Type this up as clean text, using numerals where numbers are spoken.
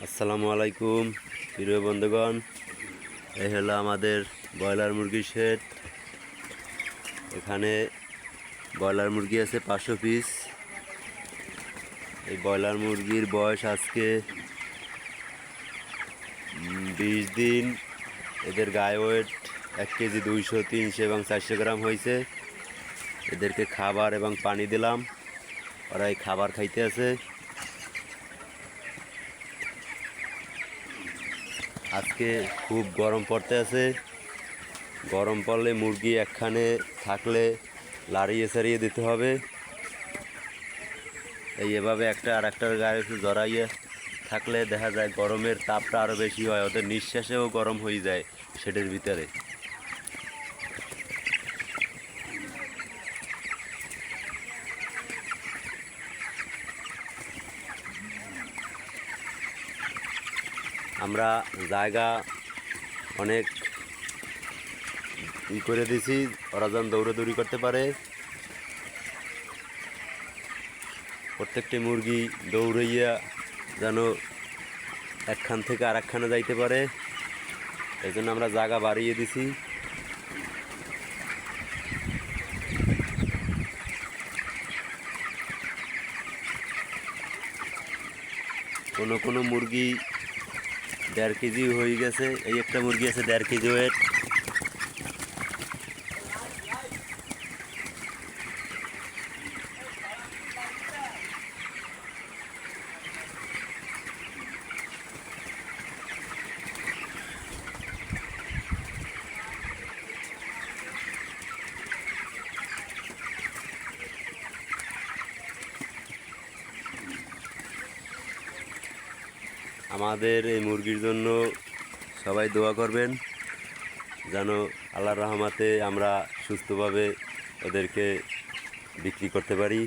আসসালামু আলাইকুম প্রিয় বন্ধুগণ। এই হলো আমাদের ব্রয়লার মুরগির শেড। এখানে ব্রয়লার মুরগি আছে 500 পিস। এই ব্রয়লার মুরগির বয়স আজকে 20 দিন। এদের গায়ে ওয়েট 1 কেজি 200, 300 এবং 400 গ্রাম হয়েছে। এদেরকে খাবার এবং পানি দিলাম, ওরা এই খাবার খাইতে আছে। আজকে খুব গরম পড়তে আছে। গরম পড়লে মুরগি একখানে থাকলে লাড়িয়ে ছাড়িয়ে দিতে হবে। এভাবে একটা আর একটার গায়ে একটু জড়াইয়ে থাকলে দেখা যায় গরমের তাপটা আরও বেশি হয়, ওদের নিঃশ্বাসেও গরম হয়ে যায় শেডের ভিতরে। আমরা জায়গা অনেক করে দিছি, ওরা যেন দৌড়াদৌড়ি করতে পারে। প্রত্যেকটি মুরগি দৌড়াইয়া যেন একখান থেকে আর একখানে যাইতে পারে, এই জন্য আমরা জায়গা বাড়িয়ে দিছি। কোনো মুরগি 1.5 কেজি হয়ে গেছে। এই একটা মুরগি আছে 1.5 কেজি ওয়েট। আমাদের এই মুরগির জন্য সবাই দোয়া করবেন, যেন আল্লাহর রহমতে আমরা সুস্থভাবে ওদেরকে বিক্রি করতে পারি।